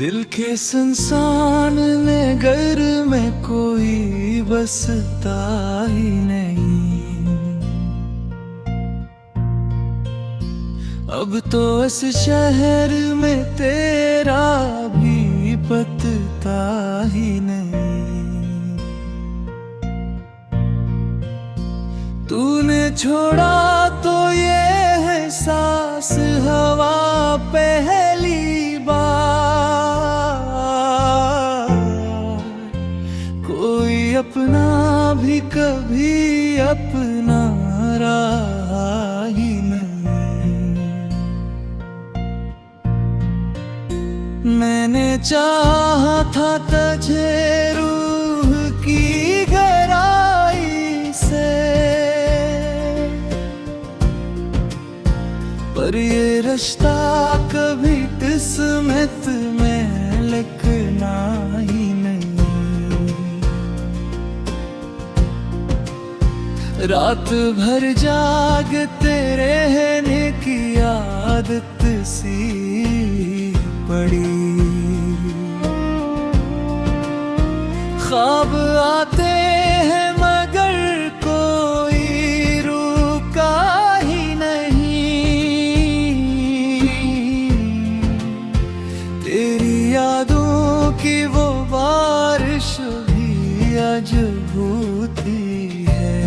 दिल के संसान में घर में कोई बसता ही नहीं। अब तो इस शहर में तेरा भी पता ही नहीं। तूने छोड़ा तो ये है सांस हवा पहली बार। कोई अपना भी कभी अपना रहा ही नहीं। मैंने चाहा था तुझे रूह की गहराई से, पर ये रिश्ता कभी किस्मत में लिखना ही नहीं। रात भर जागते रहने की आदत सी पड़ी। ख्वाब आते हैं मगर कोई रुका ही नहीं। तेरी यादों की वो बारिश भी अजब होती है।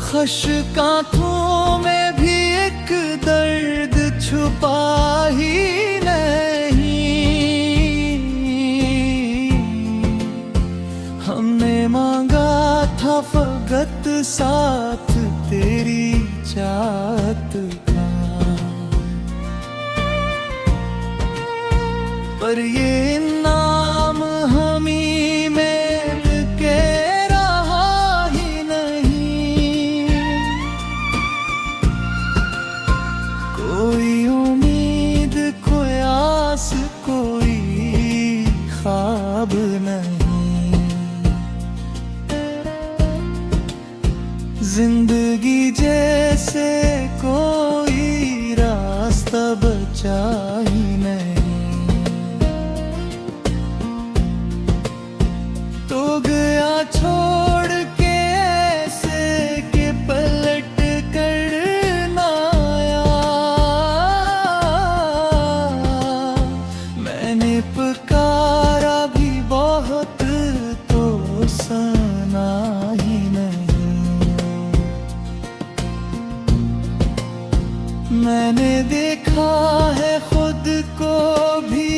ख़ुश्क आँखों में भी एक दर्द छुपा ही नहीं। हमने मांगा था फकत साथ तेरी चाहत का, पर ये नाम हमी में के रहा ही नहीं। कोई उम्मीद कोई आस कोई ख्वाब नहीं। जिंदगी जैसे कोई रास्ता बचा ही नहीं। तो गया छोड़ के ऐसे के पलट कर ना आया। मैंने पुकारा भी बहुत तो सुना ही नहीं। मैंने देखा है खुद को भी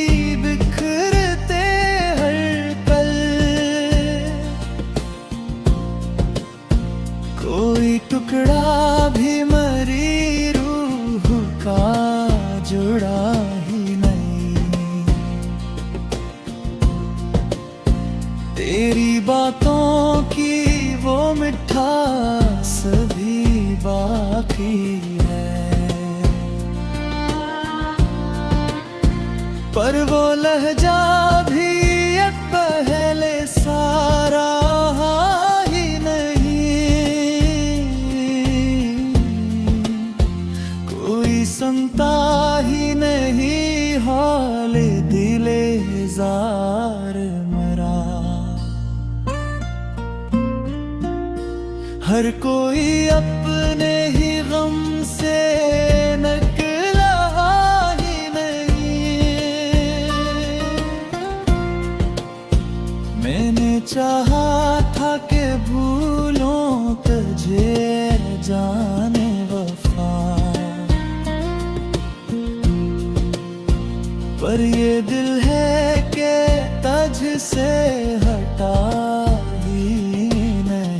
बिखरते हर पल। कोई टुकड़ा भी मरी रूह का जुड़ा ही नहीं। तेरी बातों की वो मिठास भी बाकी है, पर वो लहजा भी अब पहले सारा ही नहीं। कोई सुनता ही नहीं हाल दिले जार मरा। हर कोई अपने ही गम से निकला ही नहीं। मैंने चाहा था कि भूलों तुझे जाने वफा, पर ये दिल है कि तुझसे हटा ही नहीं।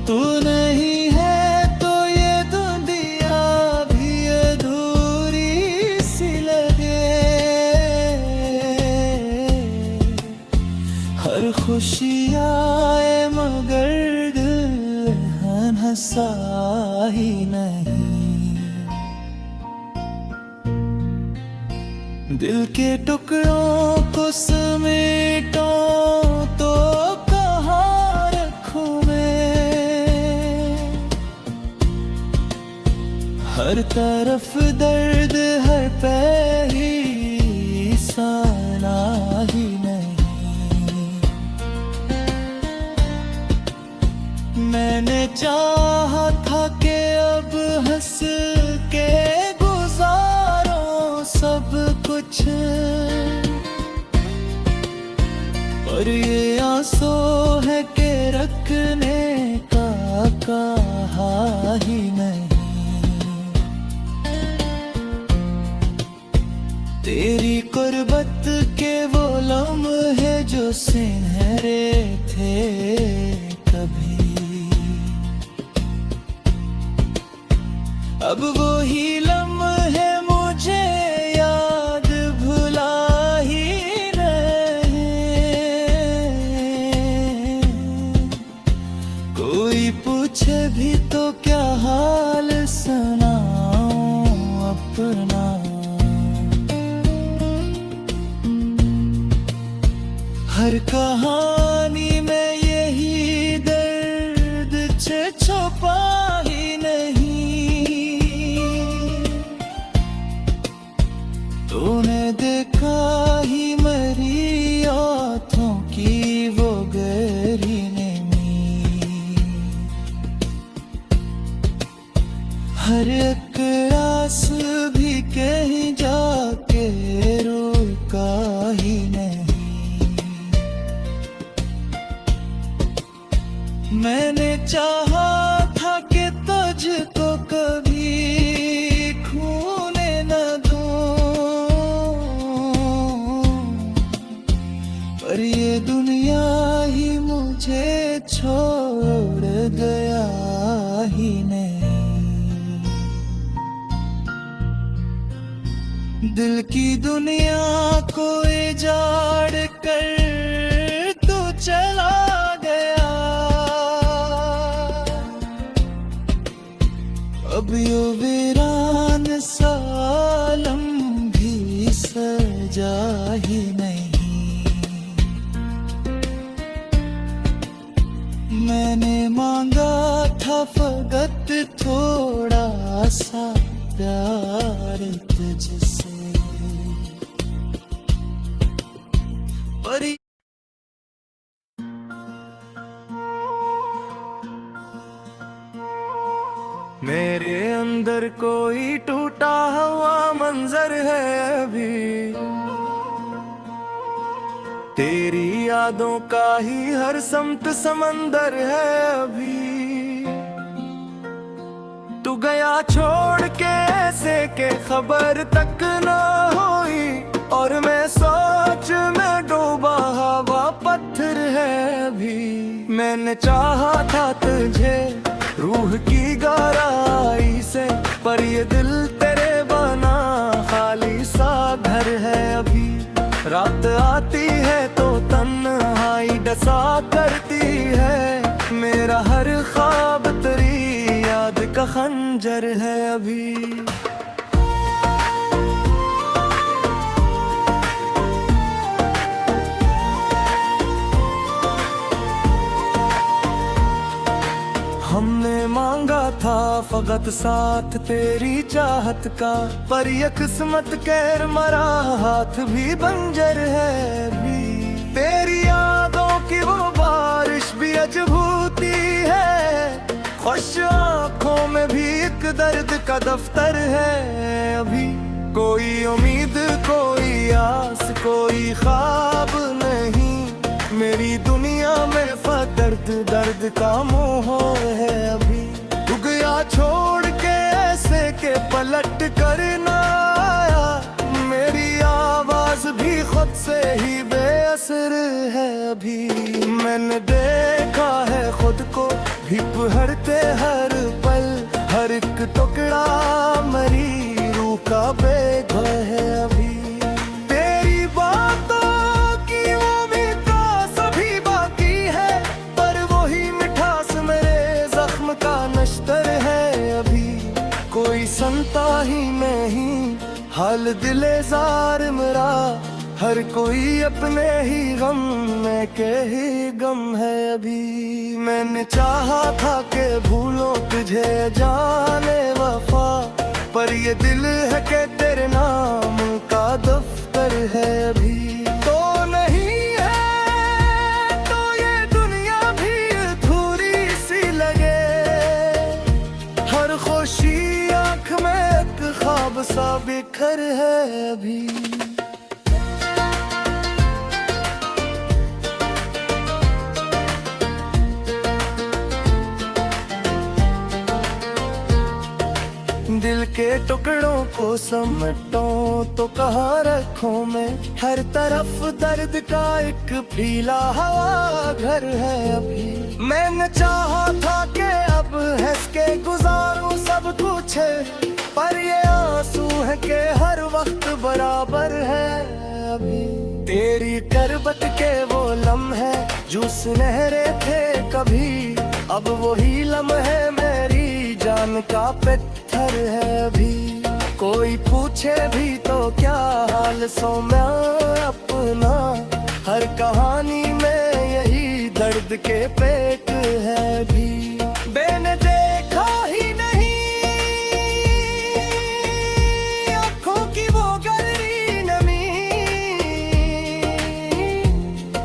तू नहीं है तो ये दुनिया भी अधूरी सी लगे। हर खुशी आए मगर दिल हंसा ही नहीं। दिल के टुकड़ों को समेटो तो कहाँ रखूं मैं। हर तरफ दर्द, हर पहली साना ही नहीं। मैंने चाहा था कि अब हंस के गुजारो सब कुछ, और ये आंसू है कि रखने का कहा ही नहीं। तेरी कुर्बत के वो लम्हे जो सुनहरे थे कभी, अब वो ही लम्हे मुझे याद भुला ही रहे। कोई पूछे भी तो क्या हाल सुनाऊं अपना, हर कहानी में यही दर्द छुपा ही नहीं। तूने देखा ही मेरी आँखों की वो गहरी नमी, हर एक आस भी कहीं जाके रुका ही नहीं। मैंने चाहा था कि तुझको कभी खोने न दूं, पर ये दुनिया ही मुझे छोड़ गया ही नहीं। दिल की दुनिया को उजाड़ कर तू चला गया, अब यो वीरान सालम भी सजा ही नहीं। मैंने मांगा था फकत थोड़ा सा प्यार तुझसे, पर मेरे अंदर कोई टूटा हुआ मंजर है अभी, तेरी यादों का ही हर समत समंदर है अभी। तू गया छोड़ के ऐसे के खबर तक न हुई, और मैं सोच में डूबा हवा पत्थर है अभी। मैंने चाहा था तुझे रूह की गहराई से, पर ये दिल तेरे बना खाली सा घर है अभी। रात आती है तो तन्हाई डसा करती है, मेरा हर ख्वाब तेरी याद का खंजर है अभी। हमने मांगा था फकत साथ तेरी चाहत का, पर ये किस्मत कहर मरा हाथ भी बंजर है अभी। तेरी यादों की वो बारिश भी अजबूती है, खुश आँखों में भी एक दर्द का दफ्तर है अभी। कोई उम्मीद, कोई आस, कोई ख्वाब नहीं, मेरी दुनिया में दर्द दर्द का मोह है अभी। तू गया छोड़ के ऐसे के पलट कर ना आया, मेरी आवाज भी खुद से ही बेअसर है अभी। मैंने देखा है खुद को भी हरते हर पल, हर एक टुकड़ा मरी रूह का बेघर है अभी। तेरी बातों की उम्मीद का सभी बाकी है, पर वही मिठास मेरे जख्म का नश्तर है अभी। कोई सुनता ही नहीं हाल दिले जार मेरा, हर कोई अपने ही गम में के ही गम है अभी। मैंने चाहा था कि भूलो तुझे जाने वफा, पर ये दिल है कि तेरे नाम का दफ्तर है अभी। तो नहीं है तो ये दुनिया भी अधूरी सी लगे, हर खुशी आँख में एक ख्वाब सा बिखर है अभी। दिल के टुकड़ों को समेटो तो कहाँ रखूं मैं, हर तरफ दर्द का एक फीला हवा घर है अभी। मैंने चाहा था कि अब हंस के गुजारूं सब कुछ, पर ये आंसू है कि हर वक्त बराबर है अभी। तेरी करबत के वो लम्हे जो सुनहरे थे कभी, अब वही लम्हे मेरी जान का पत्थर है अभी। कोई पूछे भी तो क्या हाल सो मैं अपना, हर कहानी में यही दर्द के पेट है अभी। मैंने देखा ही नहीं आँखों की वो गहरी नमी,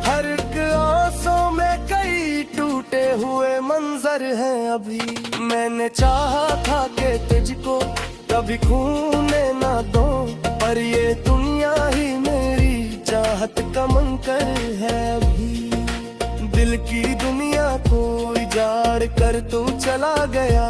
हर एक आंसू में कई टूटे हुए मंजर हैं अभी। मैंने चाहा था कि तुझको कभी खोने ना दो, पर ये दुनिया ही मेरी चाहत का मंकर है अभी। दिल की दुनिया को उजाड़ कर तू चला गया,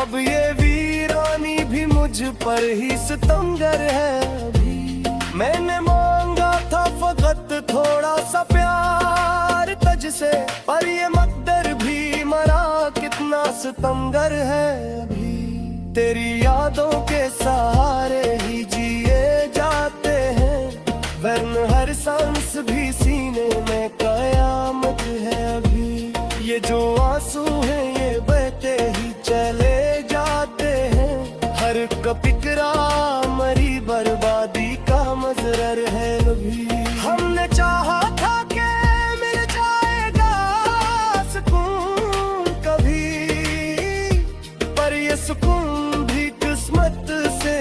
अब ये वीरानी भी मुझ पर ही सितमगर है अभी। मैंने मांगा था फकत थोड़ा सा प्यार तुझसे, पर ये मकदर भी मरा कितना सितमगर है अभी। तेरी यादों के सहारे ही जिए जाते हैं, वरन हर सांस भी सीने में कयामत है अभी। ये जो आंसू हैं ये बहते ही चले जाते हैं, हर कपिकरा मरी बर्बादी का मजर है अभी। हमने चाहा था कि मिल जाएगा सुकून कभी, पर ये सुकून भी किस्मत से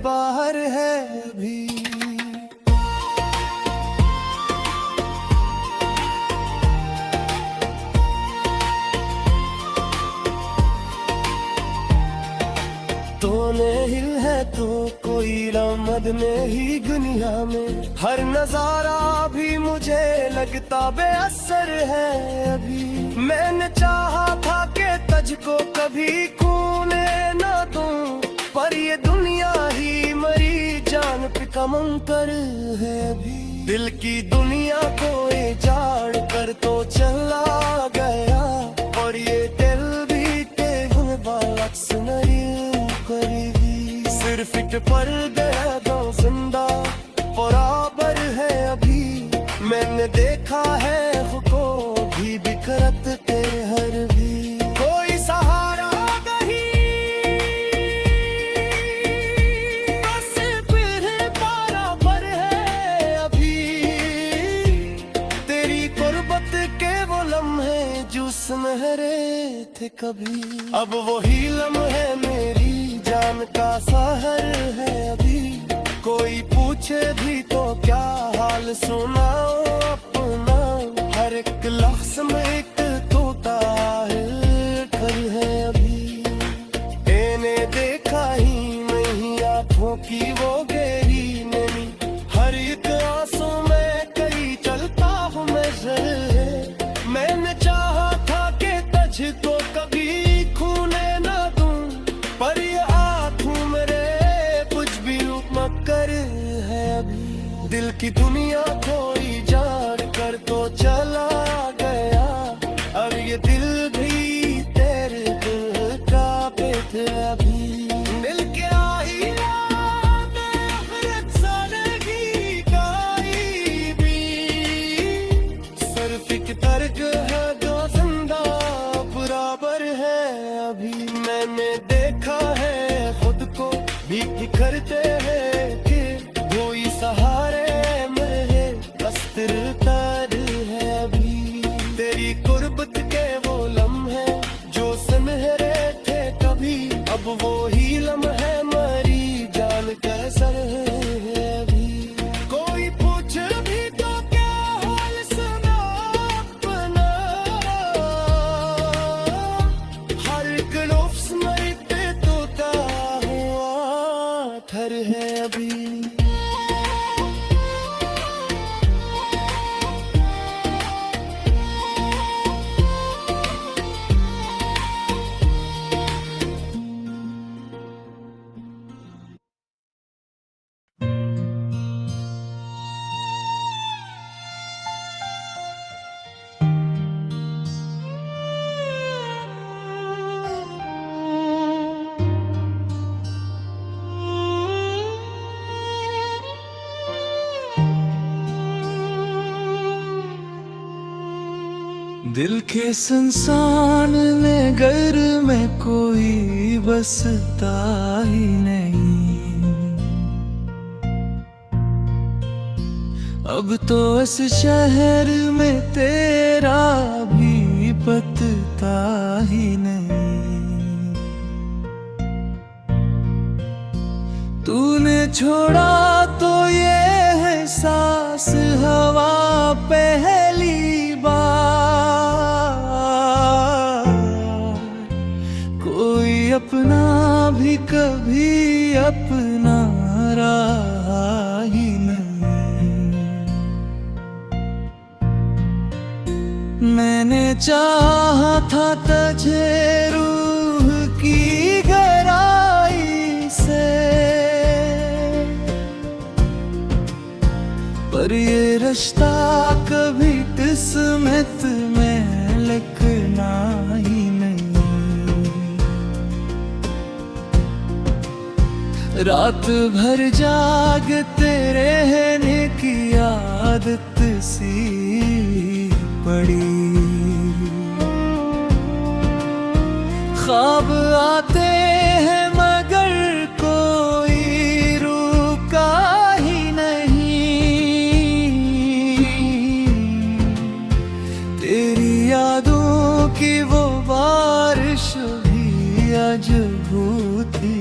बाहर है अभी। तूने हिल है तो कोई रमद में ही दुनिया में, हर नजारा भी मुझे लगता बेअसर है अभी। मैंने चाहा था कि तुझको कभी खोने ना दूं, पर ये दुनिया ही मरी जान पे कमंतर है अभी। दिल की दुनिया को उजाड़ कर तो चला गया, और ये दिल भी तेरे वाला सुनरी करेगी। सिर्फ एक पर्दे दो जिंदा बराबर है अभी। मैंने देखा है खुद को भी बिखरत के हर भी, कोई सहारा नहीं बस फिर बराबर है अभी। तेरी गुर्बत के वो लम्हे जो सुनहरे थे कभी, अब वही लम्हे मेरी जान का सहर है अभी। कोई पूछे भी तो क्या हाल सुनाओ अपना, हर एक लफ्ज़ में एक तोता घर है अभी। मैंने देखा ही नहीं आँखों की वो गहरी नमी, हर एक आंसू में कहीं चलता हूँ मैं जर। मैंने चाहा था कि तुझको कभी खूने ना दूं, पर ये आँखों मेरे कुछ भी मकर है अभी। दिल की दुनिया को उजाड़ कर तो चला गया, अब ये दिल भी तेरे दिल का पेट अभी। मिल के आई सिर्फ एक तर्क है जो जिंदा बराबर है अभी। मैंने देखा है खुद को भी बिखरते हैं कि कोई सहारे मेरे बस तर है अभी। तेरी गुर्बत के वो लम्हे जो सुनहरे थे कभी, अब वो ही लम्हे मरी शहर है अभी। दिल के संसान में घर में कोई बसता ही नहीं। अब तो इस शहर में तेरा भी पता ही नहीं। तूने छोड़ा तो ये है सांस हवा पहली अपना भी कभी अपना रहा ही नहीं। मैंने चाहा था तुझे रूह की गहराई से, पर ये रिश्ता कभी किस्मत में लिखना ही नहीं। रात भर जागते रहने की आदत सी पड़ी। ख्वाब आते हैं मगर कोई रुका ही नहीं। तेरी यादों की वो बारिश भी अजबूती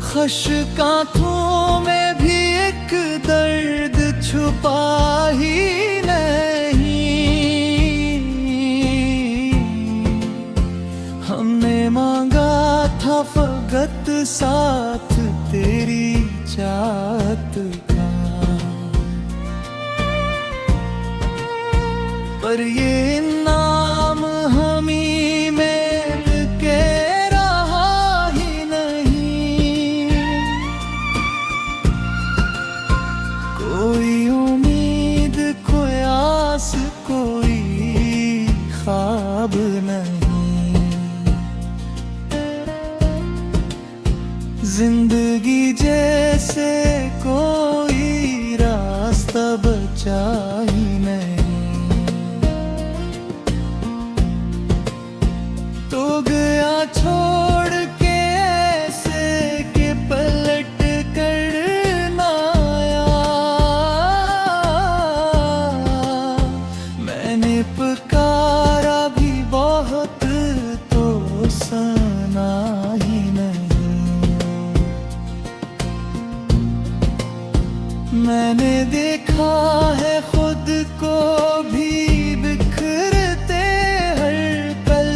खश्क आँखों में भी एक दर्द छुपा ही नहीं। हमने मांगा था फकत साथ तेरी चाहत का, पर ये नाम हमी में के कोई ख्वाब नहीं। जिंदगी जैसे कोई रास्ता बचा ही नहीं। तो गया छोड़ के ऐसे के पलट कर ना आया। मैंने पुकारा भी बहुत तो सुना ही नहीं। मैंने देखा है खुद को भी बिखरते हर पल।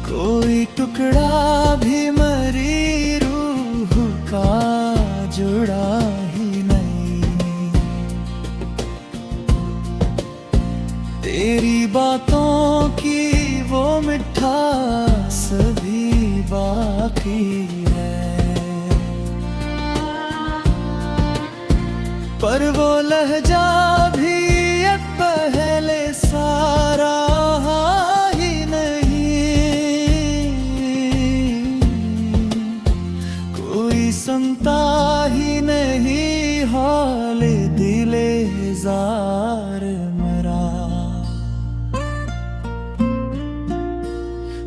कोई टुकड़ा भी मरी रूह का जुड़ा ही नहीं। तेरी बातों की वो मिठास भी बाकी है, पर वो लहजा भी अब पहले सारा ही नहीं। कोई सुनता ही नहीं हाल दिले जार मेरा।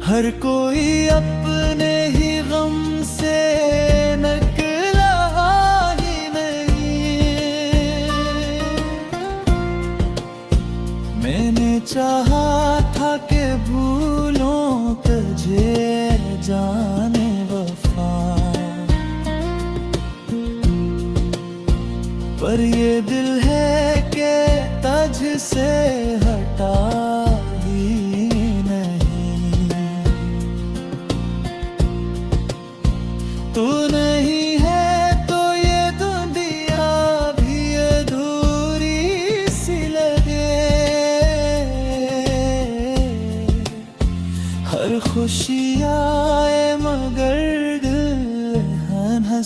हर कोई अपने ही गम से निकला ही नहीं। मैंने चाहा था कि भूलों तुझे जाने वफा, पर ये दिल है कि तुझसे हटा ही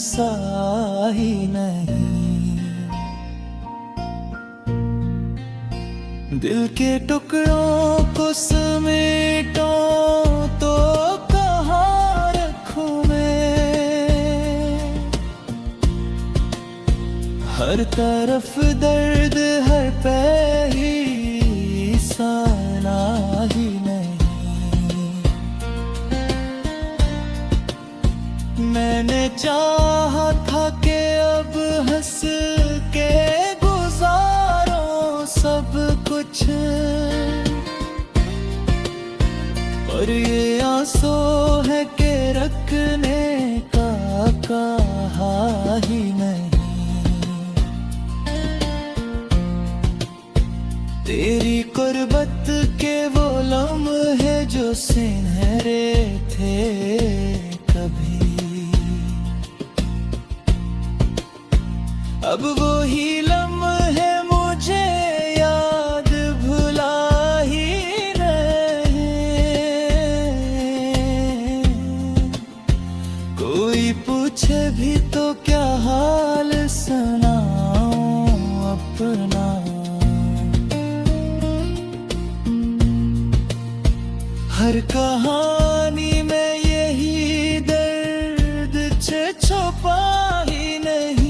सा ही नहीं। दिल के टुकड़ों को समेटो तो कहाँ रखूं मैं। हर तरफ दर्द, हर पैर ही साना ही नहीं। मैंने चाहा था कि अब हंस के गुजारो सब कुछ, और ये आंसू है कि रखने का कहा ही नहीं। तेरी कुर्बत के वो लम्हे जो सुनहरे थे कभी, अब वो ही लम्हे मुझे याद भुला ही रहे। कोई पूछे भी तो क्या हाल सुनाऊं अपना। हर कहानी में यही दर्द छुपा ही नहीं।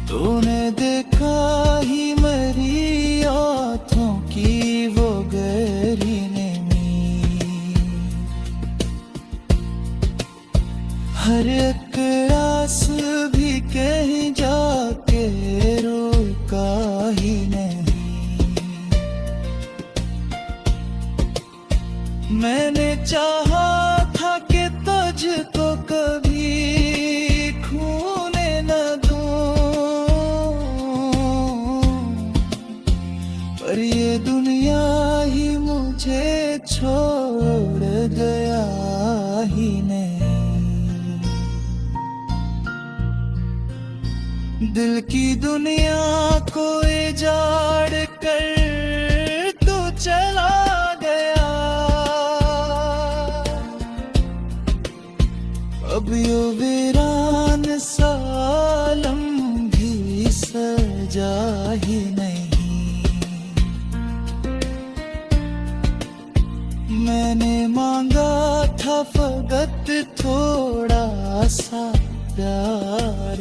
तूने देखा ही मेरी आँखों की वो गहरी नमी। हर एक रास भी कहीं जाके रुका ही नहीं। मैंने चाहा था कि तुझको कभी खोने न दूं, पर ये दुनिया ही मुझे छोड़ गया ही नहीं। दिल की दुनिया को उजाड़ कर तू चला गया। अब यो वीरान सालम भी सजा ही नहीं। मैंने मांगा था फकत थोड़ा सा प्यार।